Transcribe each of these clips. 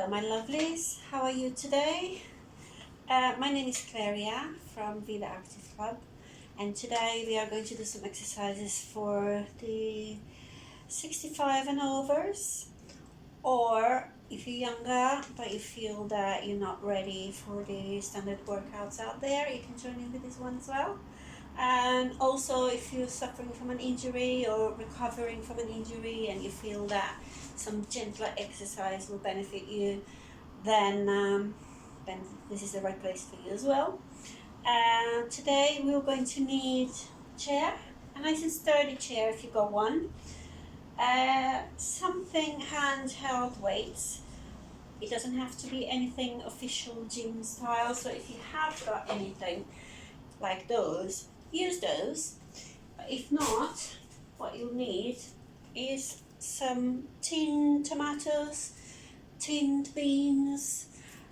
Hello my lovelies, how are you today? My name is Claria from Vida Active Club, and today we are going to do some exercises for the 65 and overs, or if you're younger but you feel that you're not ready for the standard workouts out there, you can join in with this one as well. And also if you're suffering from an injury or recovering from an injury and you feel that some gentler exercise will benefit you, then this is the right place for you as well. Today we're going to need a chair, a nice and sturdy chair if you got one, something handheld weights. It doesn't have to be anything official gym style, so if you have got anything like those, use those. But if not, what you'll need is some tinned tomatoes, tinned beans,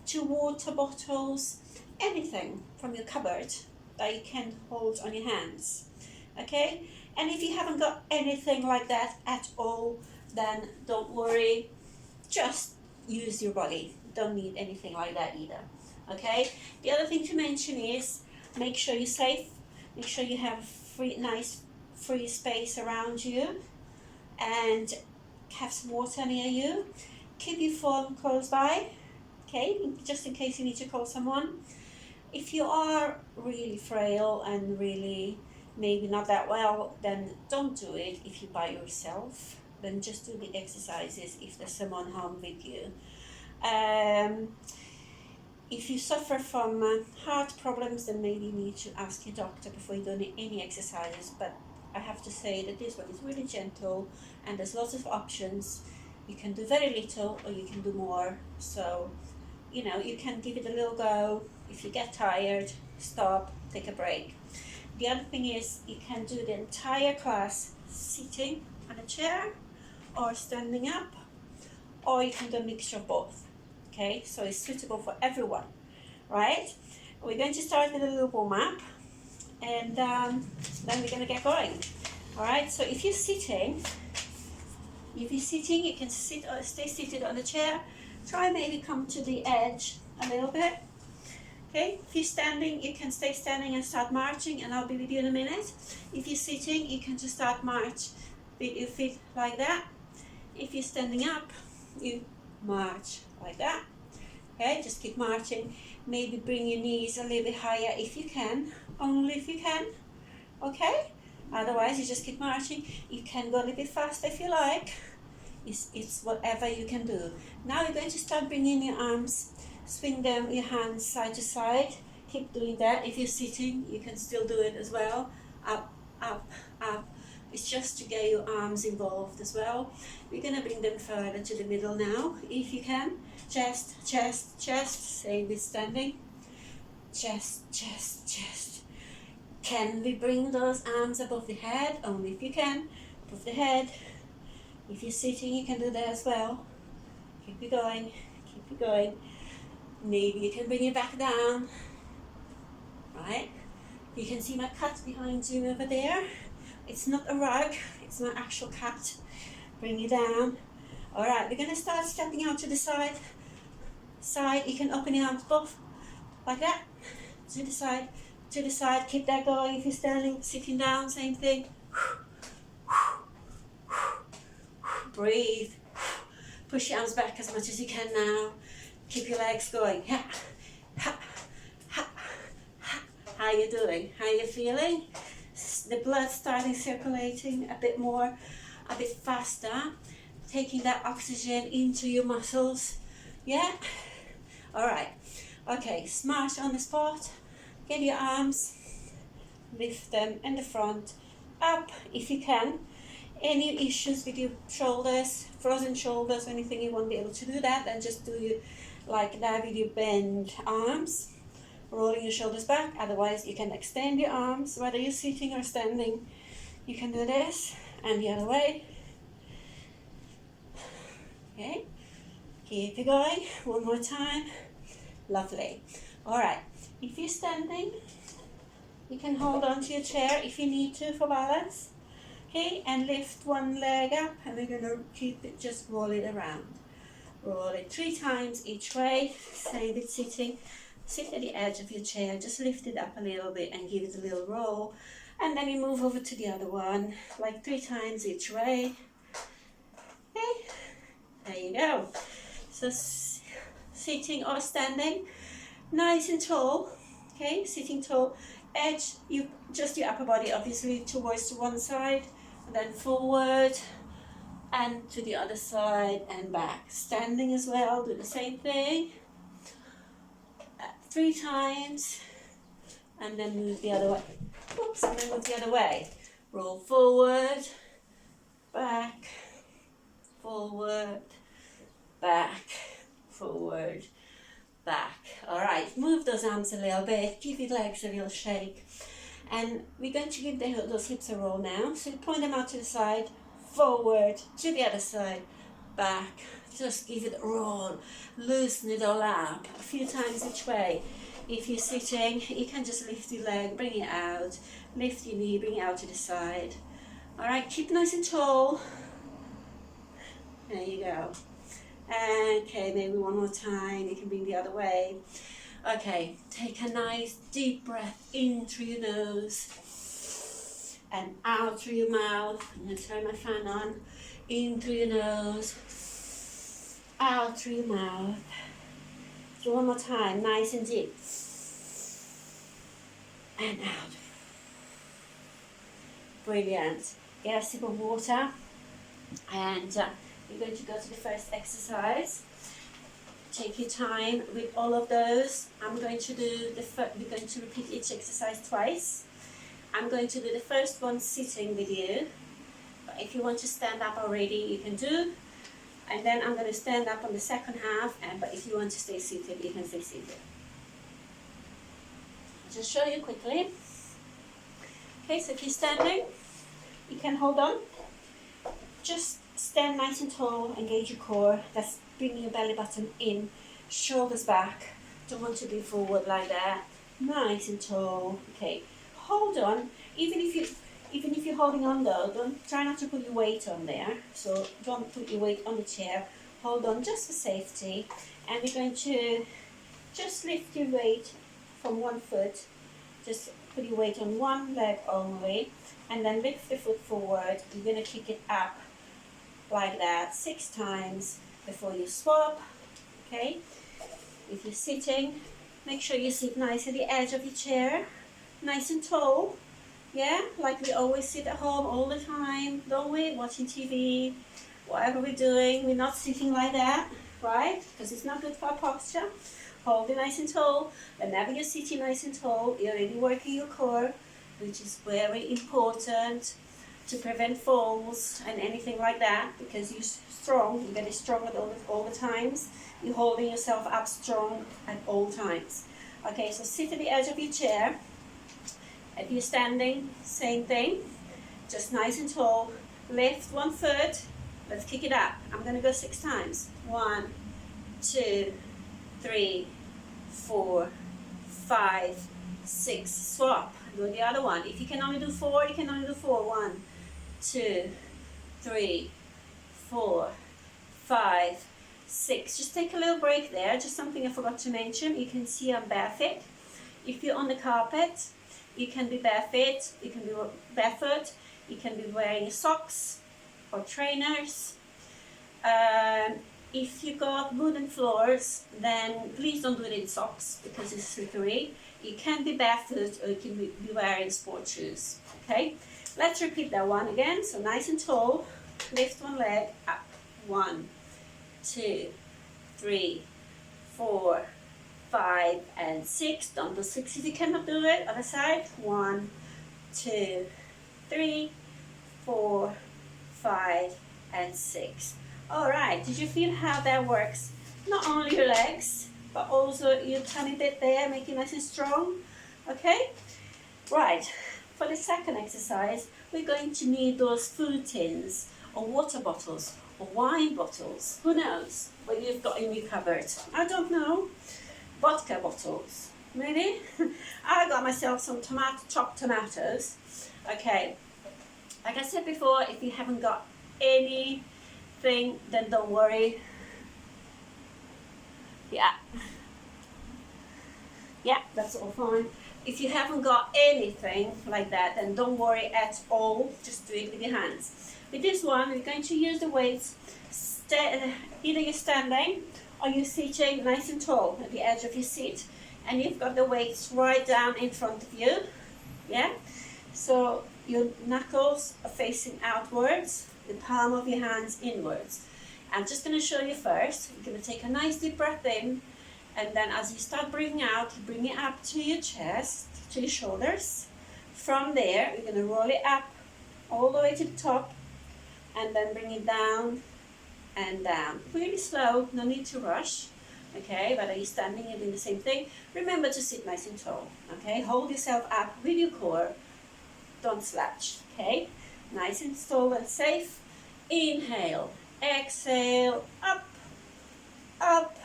2 water bottles, anything from your cupboard that you can hold on your hands. Okay? And if you haven't got anything like that at all, then don't worry, just use your body. Don't need anything like that either. Okay? The other thing to mention is make sure you're safe, make sure you have nice free space around you, and have some water near you. Keep your phone close by, okay, just in case you need to call someone. If you are really frail and really maybe not that well, then don't do it if you're by yourself. Then just do the exercises if there's someone home with you. If you suffer from heart problems, then maybe you need to ask your doctor before you do any exercises. But I have to say that this one is really gentle and there's lots of options. You can do very little or you can do more. So, you know, you can give it a little go. If you get tired, stop, take a break. The other thing is you can do the entire class sitting on a chair or standing up, or you can do a mixture of both. Okay, so it's suitable for everyone, right? We're going to start with a little warm-up, and then we're going to get going. All right, so if you're sitting, you can sit or stay seated on the chair. Try maybe come to the edge a little bit. Okay, if you're standing, you can stay standing and start marching, and I'll be with you in a minute. If you're sitting, you can just start march with your feet like that. If you're standing up, you march like that. Okay, just keep marching. Maybe bring your knees a little bit higher if you can, only if you can. Okay, otherwise you just keep marching. You can go a little bit faster if you like. It's whatever you can do. Now you're going to start bringing your arms, swing them, your hands side to side. Keep doing that. If you're sitting, you can still do it as well. Up, up, up. It's just to get your arms involved as well. We're going to bring them further to the middle now, if you can. Chest, chest, chest, same with standing. Chest, chest, chest. Can we bring those arms above the head? Only if you can. Above the head. If you're sitting, you can do that as well. Keep it going, keep it going. Maybe you can bring it back down. Right? You can see my cat behind you over there. It's not a rug, it's my actual cat. Bring it down. Alright, we're going to start stepping out to the side. Side, you can open your arms both, like that. To the side, to the side. Keep that going if you're standing, sitting down, same thing. Breathe. Push your arms back as much as you can now. Keep your legs going. Ha, ha, ha, ha. How are you doing? How are you feeling? The blood starting circulating a bit more, a bit faster, taking that oxygen into your muscles. Yeah? Alright. Okay, smash on the spot. Get your arms, lift them in the front, up if you can. Any issues with your shoulders, frozen shoulders, anything, you won't be able to do that, then just do you like that with your bent arms. Rolling your shoulders back, otherwise you can extend your arms, whether you're sitting or standing. You can do this, and the other way. Okay, keep it going, one more time. Lovely. Alright, if you're standing, you can hold on to your chair if you need to for balance. Okay, and lift one leg up, and we're going to keep it, just roll it around. Roll it 3 times each way. Same with sitting. Sit at the edge of your chair, just lift it up a little bit and give it a little roll. And then you move over to the other one, like 3 times each way. Okay, there you go. So sitting or standing, nice and tall. Okay, sitting tall. Edge, you just your upper body obviously towards one side, and then forward and to the other side and back. Standing as well, do the same thing. 3 times, and then move the other way. Oops, and then move the other way. Roll forward, back, forward, back, forward, back. All right, move those arms a little bit, give your legs a little shake. And we're going to give those hips a roll now. So point them out to the side, forward, to the other side, back. Just give it a roll, loosen it all up a few times each way. If you're sitting, you can just lift your leg, bring it out, lift your knee, bring it out to the side. All right, keep nice and tall. There you go. Okay, maybe one more time. You can bring the other way. Okay, take a nice deep breath in through your nose and out through your mouth. I'm going to turn my fan on. In through your nose, out through your mouth. So one more time, nice and deep. And out. Brilliant. Get a sip of water. And we're going to go to the first exercise. Take your time with all of those. I'm going to do we're going to repeat each exercise twice. I'm going to do the first one sitting with you. But if you want to stand up already, you can do. And then I'm going to stand up on the second half. But if you want to stay seated, you can stay seated. I'll just show you quickly. Okay, so if you're standing, you can hold on. Just stand nice and tall, engage your core. That's bringing your belly button in, shoulders back. Don't want to be forward like that. Nice and tall. Okay, hold on. Even if you're holding on though, don't try not to put your weight on there. So don't put your weight on the chair. Hold on just for safety. And we're going to just lift your weight from one foot. Just put your weight on one leg only, and then lift the foot forward. You're going to kick it up like that 6 times before you swap. Okay, if you're sitting, make sure you sit nice at the edge of your chair, nice and tall. Yeah, like we always sit at home all the time, don't we? Watching TV, whatever we're doing, we're not sitting like that, right? Because it's not good for our posture. Hold it nice and tall. Whenever you're sitting nice and tall, you're really working your core, which is very important to prevent falls and anything like that, because you're strong, you're getting strong at all the times. You're holding yourself up strong at all times. Okay, so sit at the edge of your chair. If you're standing, same thing. Just nice and tall. Lift one foot. Let's kick it up. I'm going to go 6 times. 1, 2, 3, 4, 5, 6. Swap. Do the other one. If you can only do 4, you can only do 4. 1, 2, 3, 4, 5, 6. Just take a little break there. Just something I forgot to mention. You can see I'm barefoot. If you're on the carpet, you can be barefoot. You can be barefoot. You can be wearing socks or trainers. If you got wooden floors, then please don't do it in socks because it's slippery. You can be barefoot or you can be wearing sport shoes. Okay, let's repeat that one again. So nice and tall, lift one leg up. 1, 2, 3, 4, 5, and 6. Don't do 6 if you cannot do it. Other side. 1, 2, 3, 4, 5, and 6. All right, did you feel how that works? Not only your legs, but also your tummy bit there, make it nice and strong. Okay? Right, for the second exercise, we're going to need those food tins, or water bottles, or wine bottles. Who knows what you've got in your cupboard? I don't know. Vodka bottles, maybe? I got myself some chopped tomatoes. Okay, like I said before, if you haven't got anything, then don't worry. Yeah. Yeah, that's all fine. If you haven't got anything like that, then don't worry at all. Just do it with your hands. With this one, we're going to use the weights. Either you're standing or you're sitting nice and tall at the edge of your seat, and you've got the weights right down in front of you. Yeah. So your knuckles are facing outwards, the palm of your hands inwards. I'm just going to show you first. You're going to take a nice deep breath in, and then as you start breathing out, bring it up to your chest, to your shoulders. From there, you're going to roll it up all the way to the top, and then bring it down and down. Really slow, no need to rush. Okay, whether you're standing or doing the same thing, remember to sit nice and tall. Okay, hold yourself up with your core. Don't slouch. Okay, nice and tall and safe. Inhale, exhale, up, up,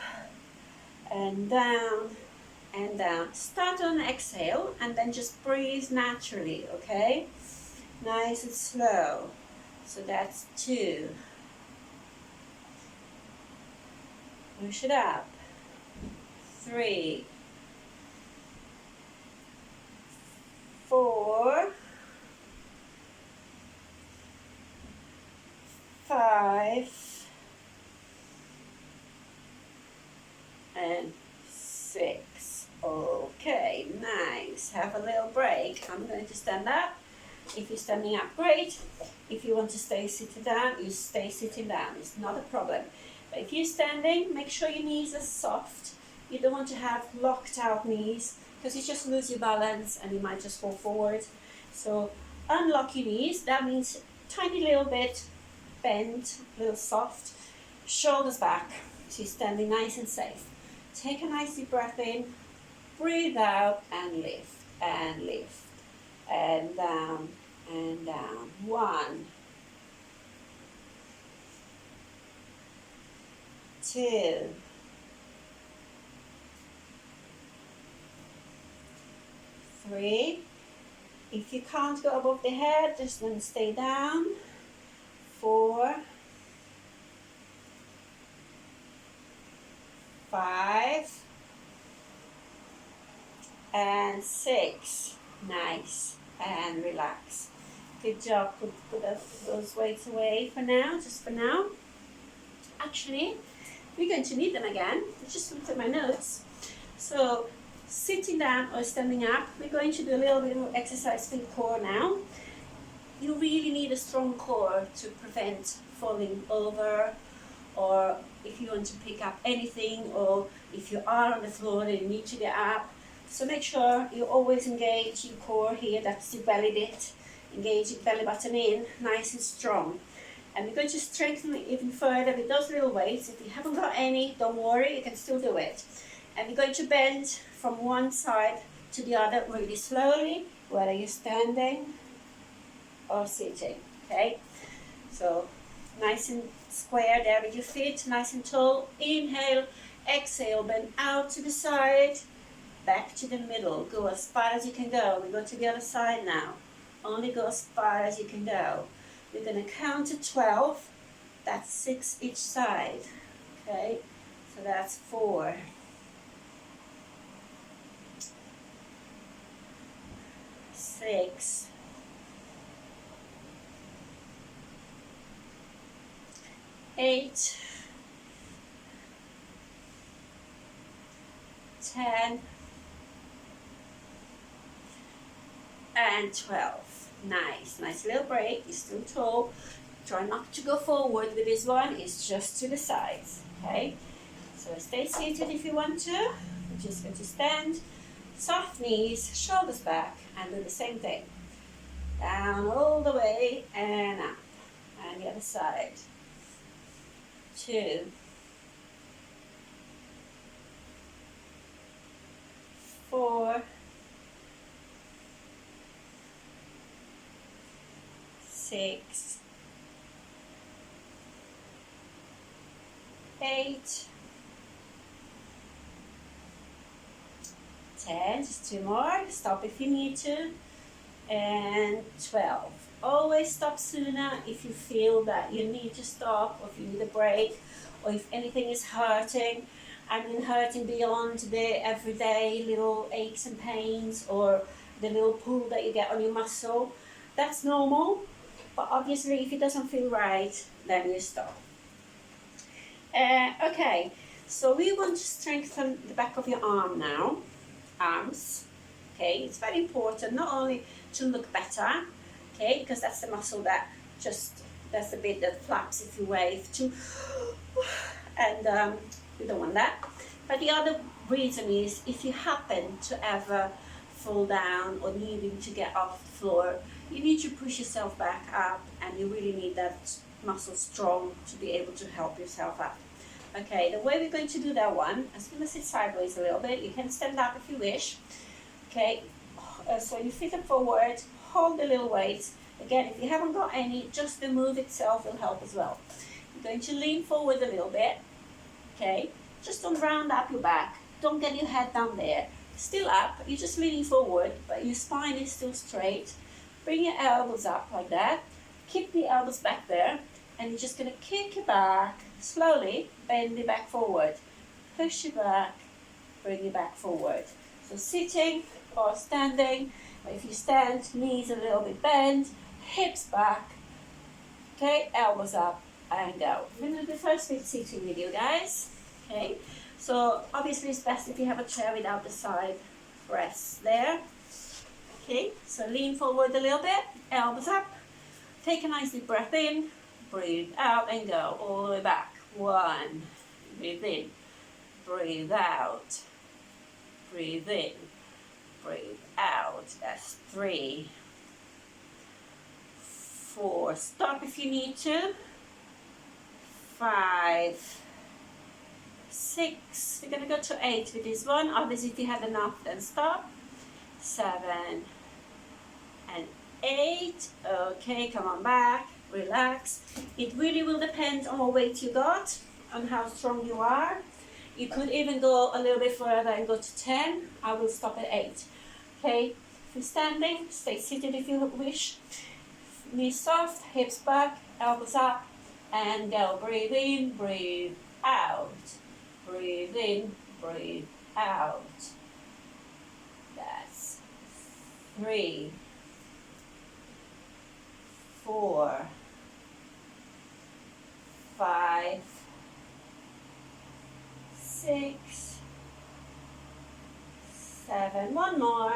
and down, and down. Start on exhale and then just breathe naturally, okay? Nice and slow. So that's 2. Push it up. 3, 4, 5, and 6. Okay, nice. Have a little break. I'm going to stand up. If you're standing up, great. If you want to stay sitting down, you stay sitting down. It's not a problem. But if you're standing, make sure your knees are soft. You don't want to have locked out knees because you just lose your balance and you might just fall forward. So unlock your knees. That means tiny little bit bent, a little soft. Shoulders back. So you're standing nice and safe. Take a nice deep breath in. Breathe out and lift and lift. And down and down. 1, 2, 3. If you can't go above the head, just then stay down. 4, 5, and 6. Nice. And relax. Good job. Put those weights away for now, just for now. Actually, we're going to need them again. I just looked at my notes. So, sitting down or standing up, we're going to do a little bit of exercise for the core now. You really need a strong core to prevent falling over, or if you want to pick up anything, or if you are on the floor and you need to get up. So make sure you always engage your core here, that's your belly bit. Engage your belly button in, nice and strong. And we're going to strengthen it even further with those little weights. If you haven't got any, don't worry, you can still do it. And we're going to bend from one side to the other really slowly, whether you're standing or sitting, okay? So nice and square there with your feet, nice and tall. Inhale, exhale, bend out to the side. Back to the middle. Go as far as you can go. We go to the other side now. Only go as far as you can go. We're going to count to 12. That's 6 each side. Okay? So that's 4. 6. 8. 10. And 12. Nice little break. You're still tall. Try not to go forward with this one. It's just to the sides. Okay? So stay seated if you want to. We're just going to stand. Soft knees, shoulders back, and do the same thing. Down all the way and up. And the other side. 2. 4. 6, 8, 10, just 2 more, stop if you need to, and 12. Always stop sooner if you feel that you need to stop, or if you need a break, or if anything is hurting. I mean hurting beyond the everyday little aches and pains or the little pull that you get on your muscle. That's normal, but obviously if it doesn't feel right, then you stop. Okay, so we want to strengthen the back of your arm now, arms. Okay, it's very important not only to look better, okay, because that's the muscle that that's the bit that flaps if you wave to, and we don't want that. But the other reason is if you happen to ever fall down or needing to get off the floor, you need to push yourself back up, and you really need that muscle strong to be able to help yourself up. Okay, the way we're going to do that one, I'm going to sit sideways a little bit. You can stand up if you wish. Okay, so you feet up forward, hold the little weight. Again, if you haven't got any, just the move itself will help as well. You're going to lean forward a little bit. Okay, just don't round up your back. Don't get your head down there. Still up, you're just leaning forward, but your spine is still straight. Bring your elbows up like that. Keep the elbows back there. And you're just going to kick your back, slowly bend your back forward. Push your back, bring your back forward. So sitting or standing, or if you stand, knees a little bit bent, hips back, okay, elbows up and go. I'm going to do the first bit sitting with you guys, okay. So obviously it's best if you have a chair without the side rests there. Okay, so lean forward a little bit, elbows up, take a nice deep breath in, breathe out and go all the way back. 1, breathe in, breathe out, breathe in, breathe out. That's 3, 4, stop if you need to, 5, 6, we're going to go to 8 with this one. Obviously if you had enough then stop, 7 and 8. Okay, come on back, relax. It really will depend on what weight you got, on how strong you are. You could even go a little bit further and go to 10. I will stop at 8. Okay, if you're standing, stay seated if you wish. Knees soft, hips back, elbows up, and go. Breathe in, breathe out. Breathe in, breathe out. That's 3, 4, 5, 6, 7, one more,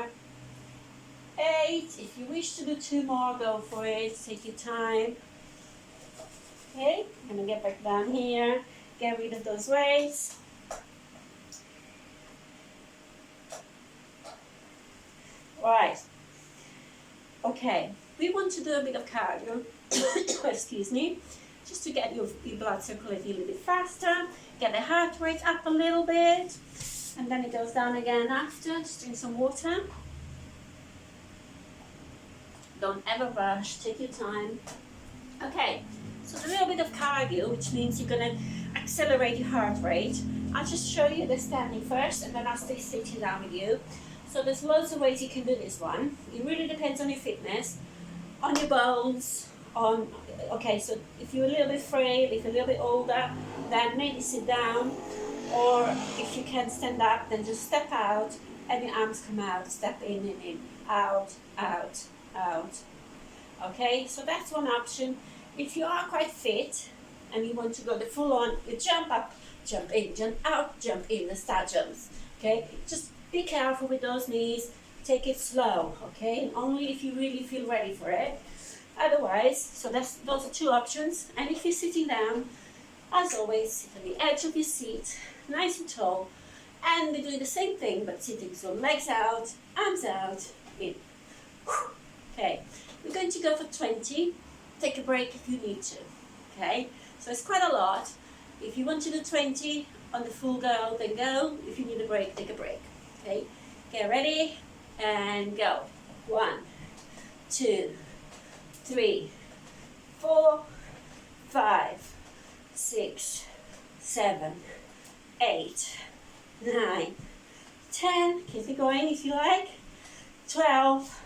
8. If you wish to do 2 more, go for it, take your time. Okay, I'm gonna get back down here, get rid of those weights. Right, okay, we want to do a bit of cardio, excuse me, just to get your blood circulating a little bit faster, get the heart rate up a little bit, and then it goes down again after. Just drink some water. Don't ever rush, take your time. Okay, so a little bit of cardio, which means you're going to accelerate your heart rate. I'll just show you the standing first, and then I'll stay sitting down with you. So there's loads of ways you can do this one. It really depends on your fitness, on your bones, on, okay, so if you're a little bit frail, if you're a little bit older, then maybe sit down, or if you can stand up, then just step out and your arms come out, step in and in, out, out, out. Okay, so that's one option. If you are quite fit and you want to go the full on, you jump up, jump in, jump out, jump in, the star jumps. Okay, just be careful with those knees, take it slow, okay, and only if you really feel ready for it. Otherwise, so those are 2 options. And if you're sitting down, as always, sit on the edge of your seat, nice and tall, and we're doing the same thing but sitting, so legs out, arms out, in. Okay, we're going to go for 20. Take a break if you need to. Okay, so it's quite a lot. If you want to do 20 on the full go, then go. If you need a break, take a break. Okay, get ready and go. 1, 2, 3, 4, 5, 6, 7, 8, 9, 10. Keep it going if you like. 12,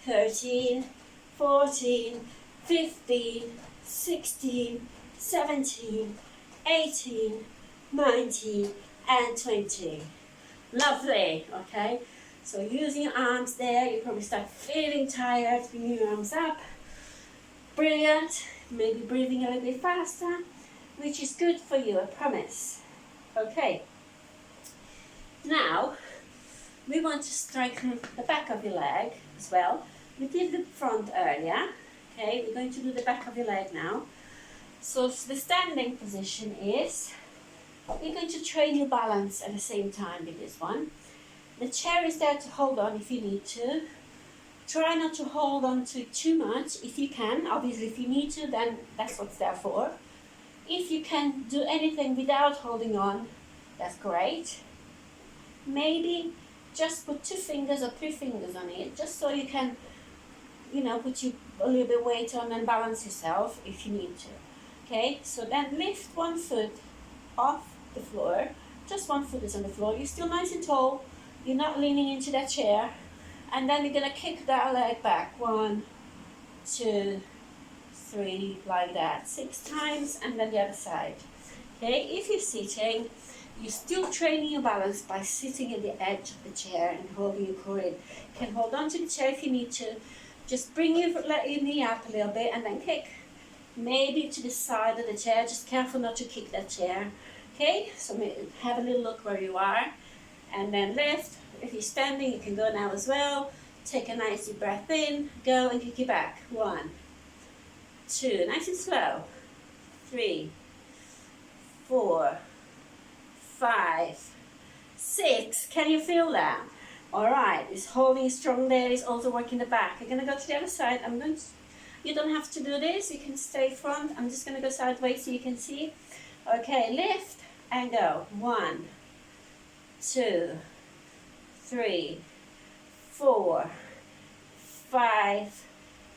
13, 14, 15, 16, 17, 18, 19, and 20. Lovely, okay? So using your arms there, you probably start feeling tired, bringing your arms up. Brilliant. Maybe breathing a little bit faster, which is good for you, I promise. Okay. Now, we want to strengthen the back of your leg as well. We did the front earlier. Okay, we're going to do the back of your leg now. So the standing position is, you're going to train your balance at the same time with this one. The chair is there to hold on if you need to. Try not to hold on to it too much if you can. Obviously, if you need to, then that's what it's there for. If you can do anything without holding on, that's great. Maybe just put 2 fingers or 3 fingers on it, just so you can, put a little bit weight on and balance yourself if you need to. Okay, so then lift 1 foot off the floor. Just 1 foot is on the floor. You're still nice and tall. You're not leaning into that chair. And then you're going to kick that leg back. 1, 2, 3, like that. 6 times, and then the other side. Okay, if you're sitting, you're still training your balance by sitting at the edge of the chair and holding your core in. You can hold on to the chair if you need to. Just let your knee up a little bit and then kick. Maybe to the side of the chair. Just careful not to kick that chair. Okay, so have a little look where you are. And then lift. If you're standing, you can go now as well. Take a nice deep breath in. Go and kick it back. 1, 2, nice and slow. 3, 4, 5, 6. Can you feel that? Alright, it's holding strong there. It's also working the back. I'm going to go to the other side. You don't have to do this. You can stay front. I'm just going to go sideways so you can see. Okay, lift and go. 1, 2, 3, 4, 5,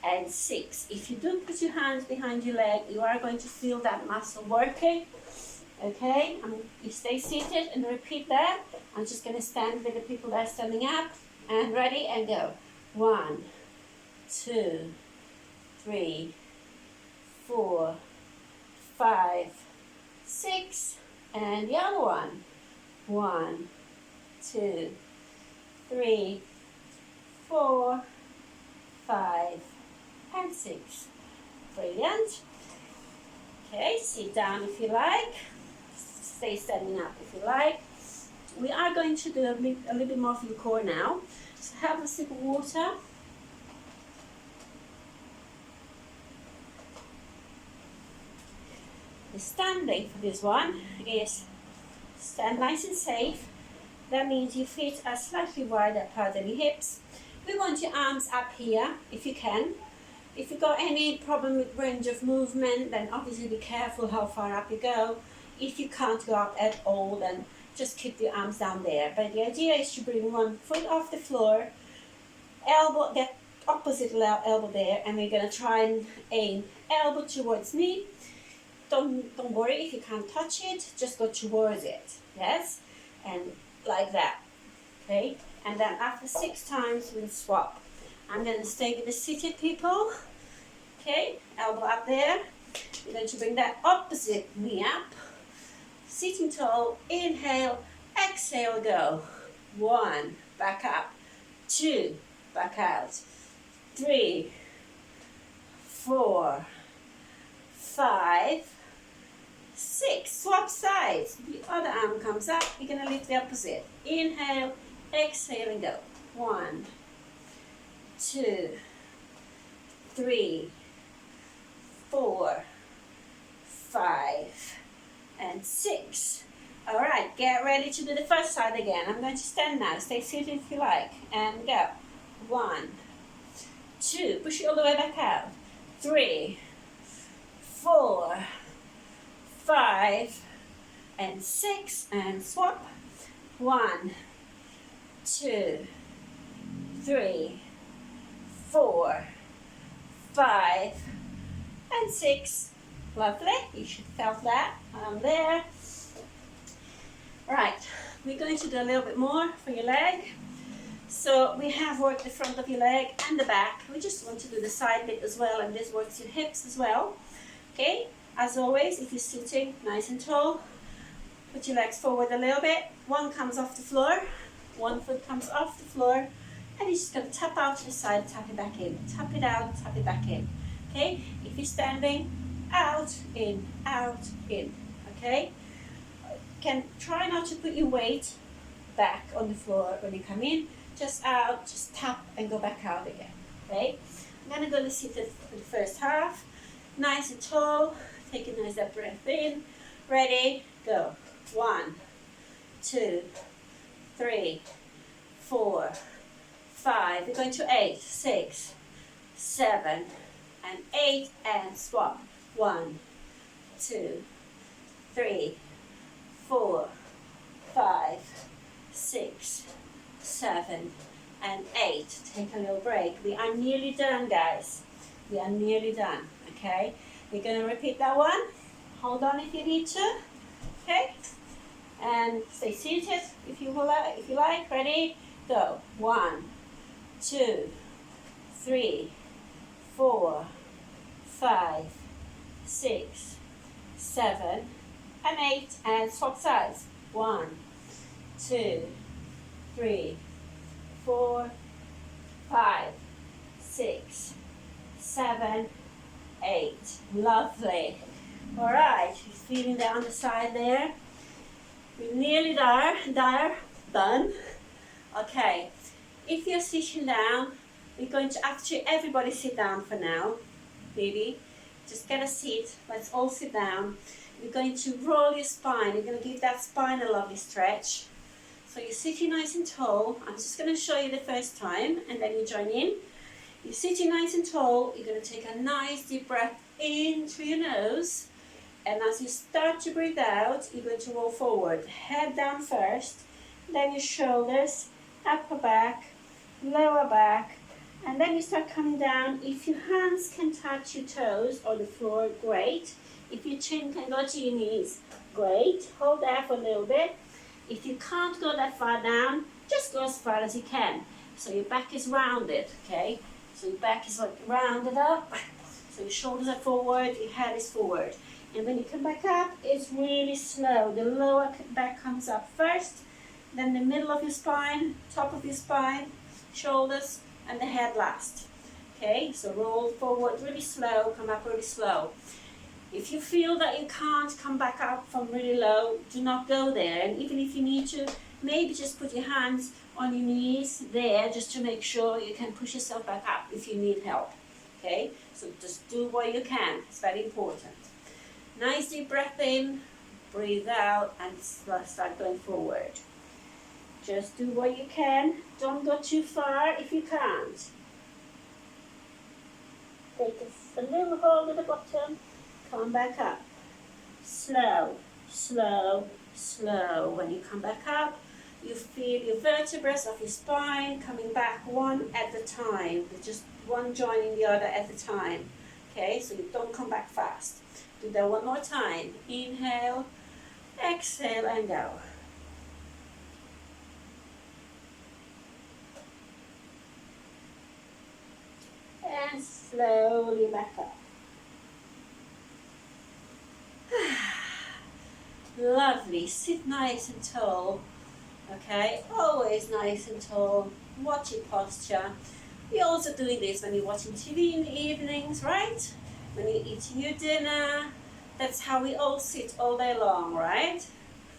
and 6. If you don't put your hands behind your leg, you are going to feel that muscle working. Okay, you stay seated and repeat that. I'm just going to stand with the people that are standing up. And ready and go. 1, 2, 3, 4, 5, 6. And the other one. 1, 2, 3, 4, 5, and 6. Brilliant. Okay, sit down if you like. Stay standing up if you like. We are going to do a little bit more of your core now. So have a sip of water. The standing for this one is stand nice and safe. That means your feet are slightly wide apart than your hips. We want your arms up here if you can. If you've got any problem with range of movement, then obviously be careful how far up you go. If you can't go up at all, then just keep your arms down there. But the idea is to bring 1 foot off the floor, elbow, get opposite elbow there, and we're going to try and aim elbow towards knee. Don't worry if you can't touch it, just go towards it. Yes? And like that. Okay? And then after 6 times, we'll swap. I'm going to stay with the seated people. Okay? Elbow up there. We're going to bring that opposite knee up. Sitting tall, inhale, exhale, go. 1, back up. 2, back out. 3, 4, 5, 6. Swap sides. The other arm comes up. You're going to lift the opposite. Inhale, exhale, and go. 1, 2, 3, 4, 5, and 6. Alright, get ready to do the first side again. I'm going to stand now. Stay seated if you like. And go. 1, 2. Push it all the way back out. 3, 4, 5, and 6. And swap. 1, 2, 3, 4, 5, and 6. Lovely. You should have felt that. There. Right. We're going to do a little bit more for your leg. So we have worked the front of your leg and the back. We just want to do the side bit as well, and this works your hips as well. Okay. As always, if you're sitting nice and tall, put your legs forward a little bit. One comes off the floor, one foot comes off the floor, and you're just going to tap out to the side, tap it back in, tap it out, tap it back in. Okay, if you're standing, out, in, okay? Can try not to put your weight back on the floor when you come in, just out, just tap and go back out again, okay? I'm gonna go to sit for the first half, nice and tall, take a nice deep breath in, ready, go. 1, 2, 3, 4, 5, we're going to 8, 6, 7, and 8, and swap. 1, 2, 3, 4, 5, 6, 7, and 8. Take a little break. We are nearly done, guys. We are nearly done, okay? We're going to repeat that one. Hold on if you need to, okay? And stay seated if you like. Ready? Go. 1, 2, 3, 4, 5, 6, 7, and 8, and swap sides. 1, 2, 3, 4, 5, 6, 7, 8. Lovely. All right, you're feeling the underside there. We're nearly done. Okay, if you're sitting down, we're going to actually everybody sit down for now, baby. Just get a seat. Let's all sit down. You're going to roll your spine. You're going to give that spine a lovely stretch. So you're sitting nice and tall. I'm just going to show you the first time and then you join in. You're sitting nice and tall. You're going to take a nice deep breath in through your nose. And as you start to breathe out, you're going to roll forward. Head down first, then your shoulders, upper back, lower back, and then you start coming down. If your hands can touch your toes or the floor, great. If your chin can go to your knees, great. Hold there for a little bit. If you can't go that far down, just go as far as you can. So your back is rounded, okay? So your back is like rounded up. So your shoulders are forward, your head is forward. And when you come back up, it's really slow. The lower back comes up first, then the middle of your spine, top of your spine, shoulders, and the head last. Okay, so roll forward really slow, come up really slow. If you feel that you can't come back up from really low, do not go there. And even if you need to, maybe just put your hands on your knees there just to make sure you can push yourself back up if you need help. Okay, so just do what you can. It's very important. Nice deep breath in, breathe out, and start going forward. Just do what you can. Don't go too far if you can't. Take a little hold at the bottom. Come back up. Slow, slow, slow. When you come back up, you feel your vertebrae of your spine coming back one at a time. Just one joining the other at a time. Okay, so you don't come back fast. Do that one more time. Inhale, exhale, and go. And slowly back up. Lovely. Sit nice and tall. Okay, always nice and tall. Watch your posture. We're also doing this when you're watching TV in the evenings, right? When you're eating your dinner. That's how we all sit all day long, right?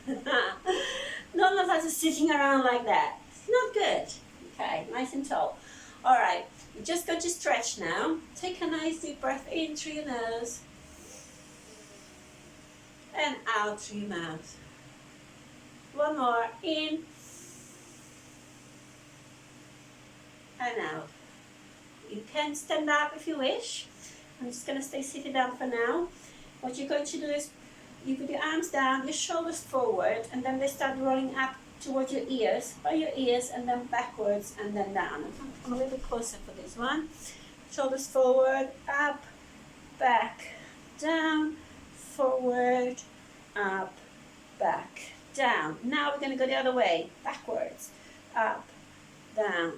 None of us are sitting around like that. It's not good. Okay, nice and tall. All right, you just got to stretch now. Take a nice deep breath in through your nose. And out through your mouth. One more, in. And out. You can stand up if you wish. I'm just going to stay seated down for now. What you're going to do is you put your arms down, your shoulders forward, and then they start rolling up towards your ears, by your ears, and then backwards, and then down. I'm a little bit closer for this one. Shoulders forward, up, back, down, forward, up, back, down. Now we're going to go the other way, backwards, up, down,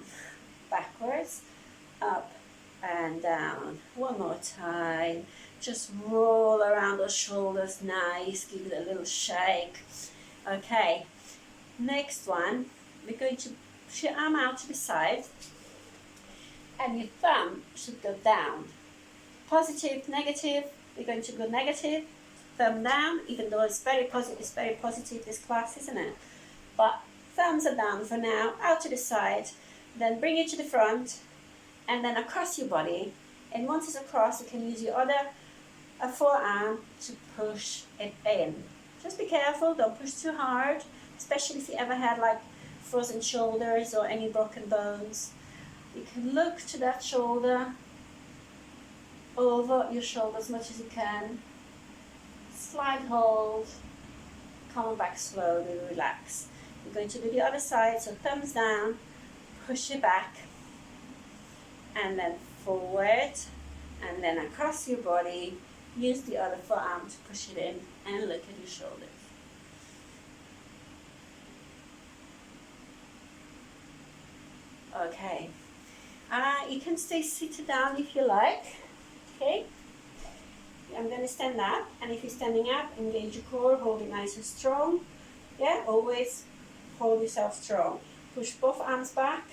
backwards, up, and down. One more time. Just roll around those shoulders, nice. Give it a little shake. Okay, next one, we're going to push your arm out to the side and your thumb should go down. Positive, negative, we're going to go negative, thumb down, even though it's very positive this class, isn't it? But thumbs are down for now, out to the side, then bring it to the front and then across your body. And once it's across, you can use your other forearm to push it in. Just be careful, don't push too hard, especially if you ever had like frozen shoulders or any broken bones. You can look to that shoulder, over your shoulder as much as you can. Slight hold, come back slowly, relax. We're going to do the other side, so thumbs down, push it back, and then forward, and then across your body. Use the other forearm to push it in and look at your shoulders. Okay, you can stay seated down if you like. Okay, I'm going to stand up, and if you're standing up, engage your core, hold it nice and strong. Yeah, always hold yourself strong. Push both arms back,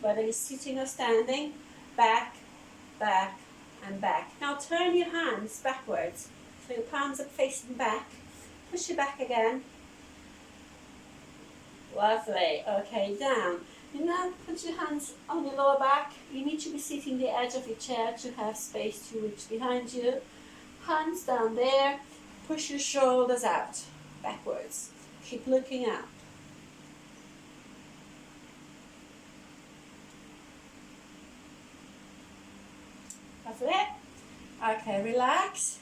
whether you're sitting or standing, back, back, and back. Now turn your hands backwards, so your palms are facing back. Push it back again. Lovely. Okay, down. You now put your hands on your lower back. You need to be sitting the edge of your chair to have space to reach behind you. Hands down there. Push your shoulders out, backwards. Keep looking up. Lovely. Okay, relax.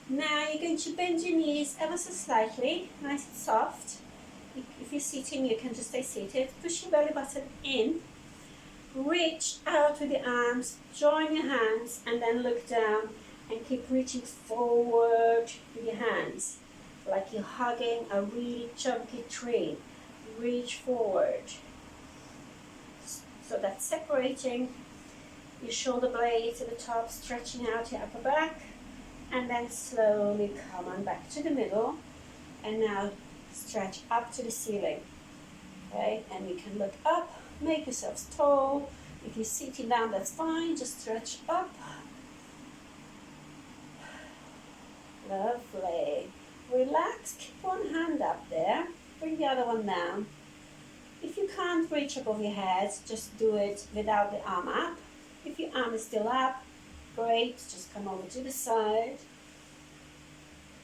Now you're going to bend your knees ever so slightly, nice and soft. If you're sitting, you can just stay seated. Push your belly button in. Reach out with your arms, join your hands, and then look down and keep reaching forward with your hands, like you're hugging a really chunky tree. Reach forward. So that's separating your shoulder blades at the top, stretching out your upper back, and then slowly come on back to the middle, and now stretch up to the ceiling. Okay, and you can look up, make yourselves tall. If you're sitting down, that's fine, just stretch up. Lovely. Relax, keep one hand up there, bring the other one down. If you can't reach above your head, just do it without the arm up. If your arm is still up, great, just come over to the side.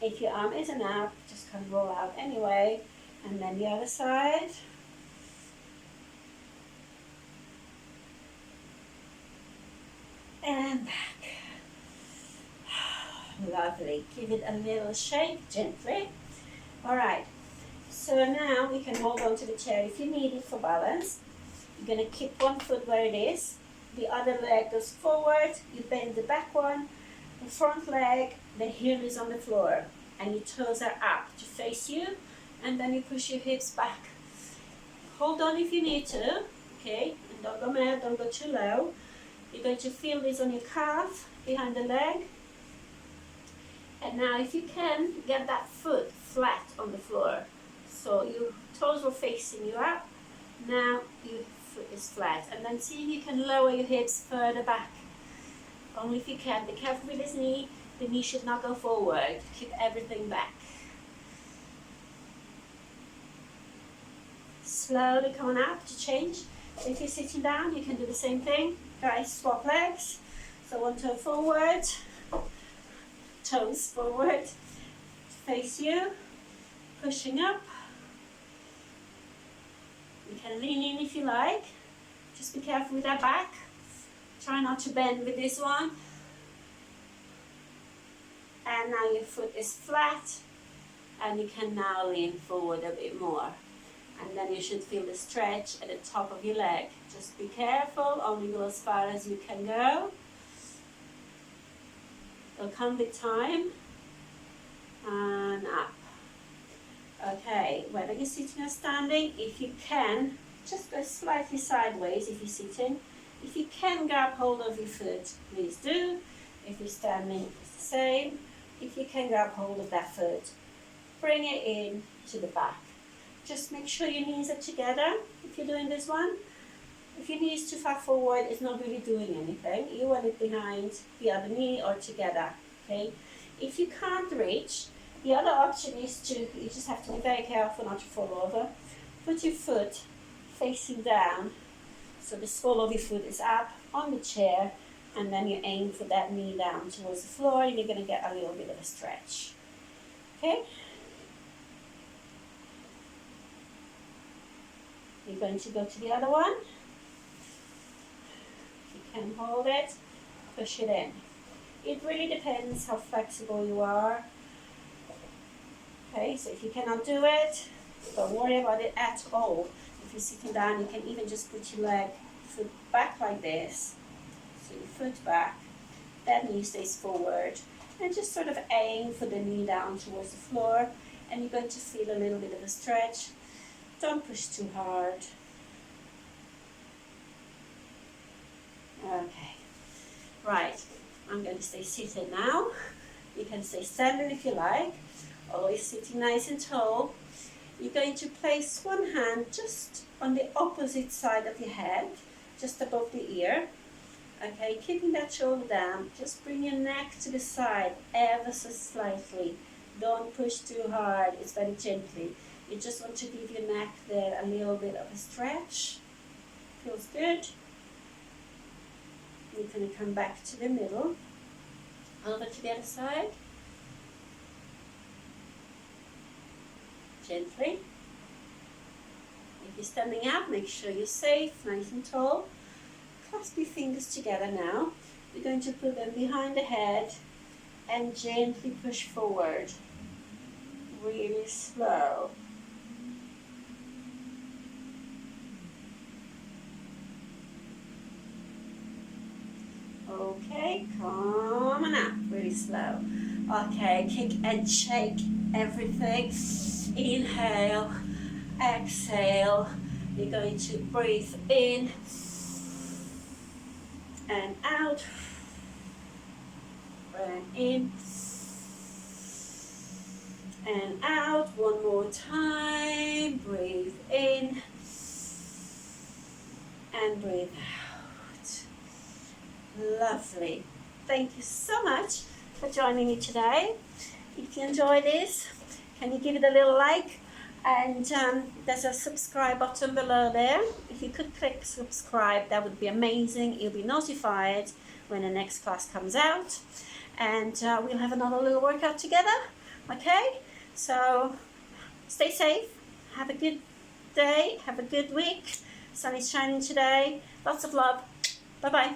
If your arm isn't up, just kind of roll out anyway. And then the other side. And back. Lovely. Give it a little shake gently. All right. So now we can hold on to the chair if you need it for balance. You're going to keep one foot where it is. The other leg goes forward. You bend the back one. The front leg, the heel is on the floor. And your toes are up to face you. And then you push your hips back. Hold on if you need to. Okay? And don't go mad, don't go too low. You're going to feel this on your calf, behind the leg. And now if you can, get that foot flat on the floor. So your toes were facing you up. Now your foot is flat. And then see if you can lower your hips further back. Only if you can. Be careful with this knee. The knee should not go forward. Keep everything back. Slowly come on up to change. If you're sitting down, you can do the same thing. Guys, swap legs. So one toe forward, toes forward, face you, pushing up. You can lean in if you like. Just be careful with that back. Try not to bend with this one. And now your foot is flat, and you can now lean forward a bit more. And then you should feel the stretch at the top of your leg. Just be careful, only go as far as you can go. It'll come with time. And up. Okay, whether you're sitting or standing, if you can, just go slightly sideways if you're sitting. If you can grab hold of your foot, please do. If you're standing, it's the same. If you can grab hold of that foot, bring it in to the back. Just make sure your knees are together if you're doing this one. If your knee is too far forward, it's not really doing anything. You want it behind the other knee or together, okay? If you can't reach, the other option is you just have to be very careful not to fall over. Put your foot facing down, so the sole of your foot is up on the chair, and then you aim for that knee down towards the floor, and you're going to get a little bit of a stretch, okay? You're going to go to the other one. You can hold it, push it in. It really depends how flexible you are. Okay, so if you cannot do it, don't worry about it at all. If you're sitting down, you can even just put your foot back like this. So your foot back, that knee stays forward, and just sort of aim for the knee down towards the floor, and you're going to feel a little bit of a stretch. Don't push too hard. Okay, right, I'm going to stay seated now. You can stay standing if you like, always sitting nice and tall. You're going to place one hand just on the opposite side of your head, just above the ear. Okay, keeping that shoulder down, just bring your neck to the side ever so slightly. Don't push too hard, it's very gently. You just want to give your neck there a little bit of a stretch. Feels good. You're going to come back to the middle, over to the other side. Gently. If you're standing up, make sure you're safe, nice and tall. Clasp your fingers together now. You're going to put them behind the head and gently push forward. Really slow. Okay, come on up, really slow. Okay, kick and shake everything. Inhale, exhale. You're going to breathe in and out. Breathe in and out. One more time. Breathe in and breathe out. Lovely. Thank you so much for joining me today. If you enjoyed this, can you give it a little like? And there's a subscribe button below there. If you could click subscribe, that would be amazing. You'll be notified when the next class comes out. And we'll have another little workout together. Okay? So stay safe. Have a good day. Have a good week. Sun is shining today. Lots of love. Bye-bye.